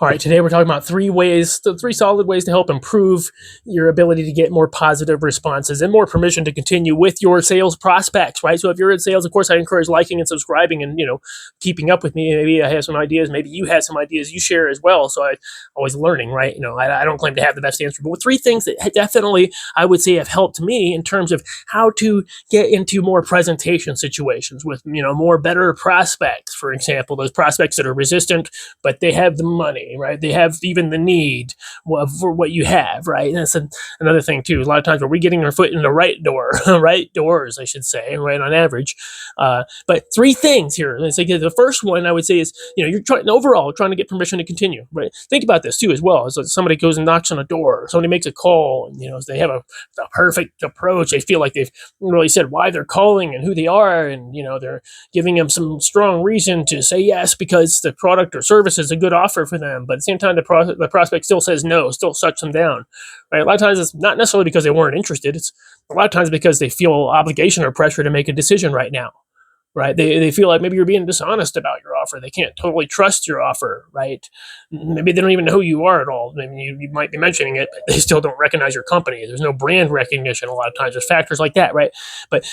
All right, today we're talking about three solid ways to help improve your ability to get more positive responses and more permission to continue with your sales prospects, right? So if you're in sales, of course, I encourage liking and subscribing and, keeping up with me. Maybe I have some ideas. Maybe you have some ideas you share as well. So I'm always learning, right? I don't claim to have the best answer, but three things that definitely I would say have helped me in terms of how to get into more presentation situations with, more better prospects. For example, those prospects that are resistant, but they have the money, right? They have even the need for what you have, right? And that's another thing too. A lot of times, are we getting our foot in the right door, right doors, I should say, right on average. But three things here. Let's say the first one I would say is, you're trying to get permission to continue, right? Think about this too as well. As somebody goes and knocks on a door, or somebody makes a call, and they have a perfect approach. They feel like they've really said why they're calling and who they are, and they're giving them some strong reason to say yes because the product or service is a good offer for them. But at the same time, the prospect still says no, still shuts them down. Right? A lot of times it's not necessarily because they weren't interested. It's a lot of times because they feel obligation or pressure to make a decision right now. Right? They feel like maybe you're being dishonest about your offer. They can't totally trust your offer, right? Maybe they don't even know who you are at all. Maybe you might be mentioning it, but they still don't recognize your company. There's no brand recognition a lot of times. There's factors like that, right? But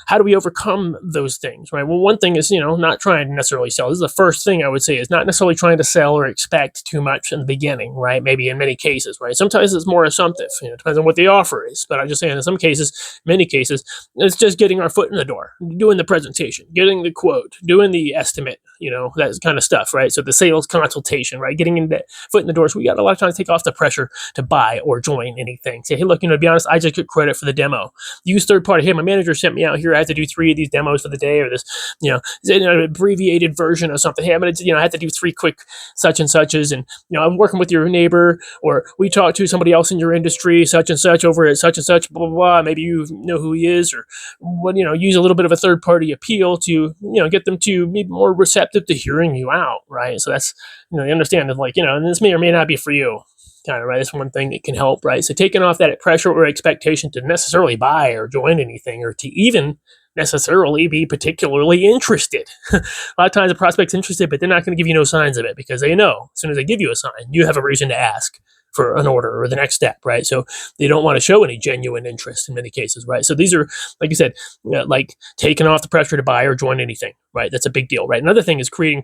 how do we overcome those things, right? Well, one thing is, not trying to necessarily sell. This is the first thing I would say, is not necessarily trying to sell or expect too much in the beginning, right? Maybe in many cases, right? Sometimes it's more assumptive. It depends on what the offer is. But I'm just saying, in some cases, many cases, it's just getting our foot in the door, doing the presentation, getting the quote, doing the estimate, that kind of stuff, right? So the sales consultation, right? Getting in that foot in the door. So we got a lot of times take off the pressure to buy or join anything. Say, hey, look, to be honest, I just get credit for the demo. Use third party. Hey, my manager sent me out here. I have to do 3 of these demos for the day, or this, an abbreviated version of something. Hey, I'm going to, I have to do 3 quick such and suches. And, I'm working with your neighbor, or we talked to somebody else in your industry, such and such over at such and such, blah, blah, blah. Maybe you know who he is, or what, use a little bit of a third party appeal to, get them to be more receptive to hearing you out, right? So that's, you understand that, and this may or may not be for you, kind of, right? That's one thing that can help, right? So taking off that pressure or expectation to necessarily buy or join anything, or to even necessarily be particularly interested. A lot of times a prospect's interested, but they're not going to give you no signs of it, because they know as soon as they give you a sign, you have a reason to ask for an order or the next step, right? So they don't want to show any genuine interest in many cases, right? So these are, like I said, like taking off the pressure to buy or join anything, right? That's a big deal, right? Another thing is creating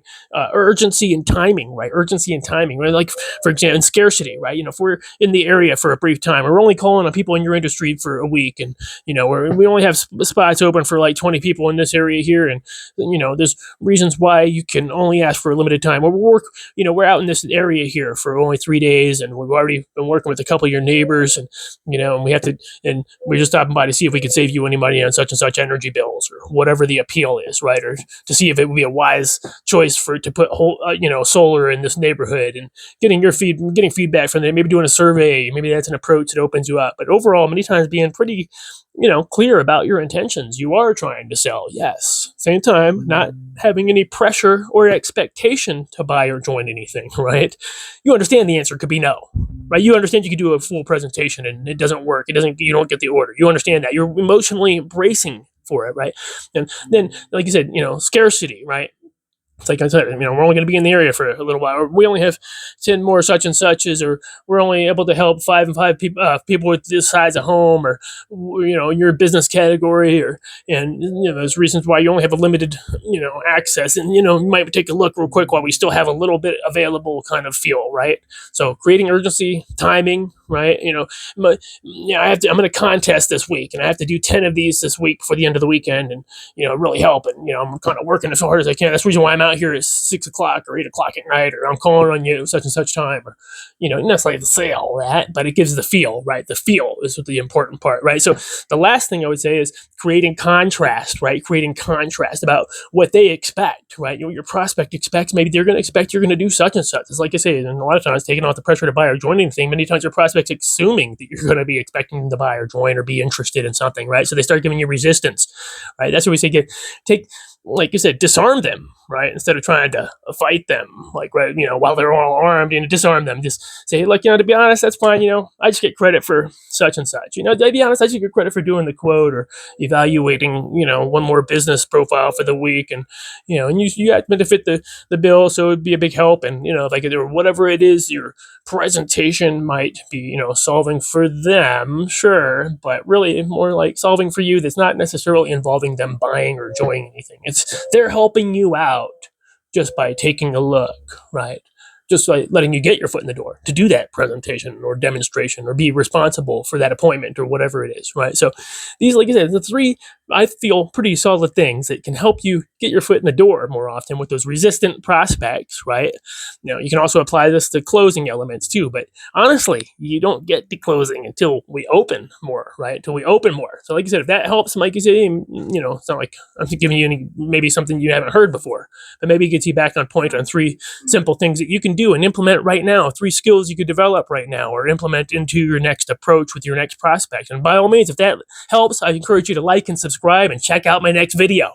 urgency and timing, right? Urgency and timing, right? Like, for example, and scarcity, right? If we're in the area for a brief time, or we're only calling on people in your industry for a week, and, we only have spots open for like 20 people in this area here, and, there's reasons why you can only ask for a limited time. Or we're out in this area here for only 3 days, and we've already been working with a couple of your neighbors, and and we're just stopping by to see if we can save you any money on such and such energy bills, or whatever the appeal is, right? Or to see if it would be a wise choice to put solar in this neighborhood, and getting feedback from them, maybe doing a survey. Maybe that's an approach that opens you up. But overall, many times being pretty clear about your intentions. You are trying to sell, yes. Same time, not having any pressure or expectation to buy or join anything, right? You understand the answer could be no, right? You understand you could do a full presentation and it doesn't work. You don't get the order. You understand that. You're emotionally bracing for it, right? And then, like you said, scarcity, right? It's like I said, we're only going to be in the area for a little while, or we only have 10 more such and suches, or we're only able to help 5 people with this size of home, or, your business category, and there's reasons why you only have a limited, access. And, you might take a look real quick while we still have a little bit available kind of feel, right? So creating urgency, timing, right? I'm going to contest this week, and I have to do 10 of these this week before the end of the weekend, and, really help. And, I'm kind of working as hard as I can. That's the reason why I'm out here is 6 o'clock or 8 o'clock at night, or I'm calling on you such and such time, or, not necessarily the sale that, but it gives the feel, right? The feel is the important part, right? So the last thing I would say is creating contrast, right? Creating contrast about what they expect, right? Your prospect expects, maybe they're going to expect you're going to do such and such. It's like I say, and a lot of times taking off the pressure to buy or join anything, many times your prospect's assuming that you're going to be expecting them to buy or join or be interested in something, right? So they start giving you resistance, right? That's what we say, like you said, disarm them, right? Instead of trying to fight them, like, right, while they're all armed, disarm them. Just say, look, to be honest, that's fine. I just get credit for such and such. To be honest, I just get credit for doing the quote or evaluating, one more business profile for the week. And, and you happen to fit the bill. So it'd be a big help. And, like whatever it is, your presentation might be, solving for them, sure, but really more like solving for you. That's not necessarily involving them buying or joining anything. It's they're helping you out just by taking a look, right? Just like letting you get your foot in the door to do that presentation or demonstration or be responsible for that appointment or whatever it is, right? So these, like I said, the three I feel pretty solid things that can help you get your foot in the door more often with those resistant prospects, right? You can also apply this to closing elements too, but honestly, you don't get to closing until we open more, right? Until we open more. So like you said, if that helps, like you said, it's not like I'm giving you maybe something you haven't heard before, but maybe it gets you back on point on three simple things that you can do and implement right now, three skills you could develop right now or implement into your next approach with your next prospect. And by all means, if that helps, I encourage you to like and subscribe and check out my next video.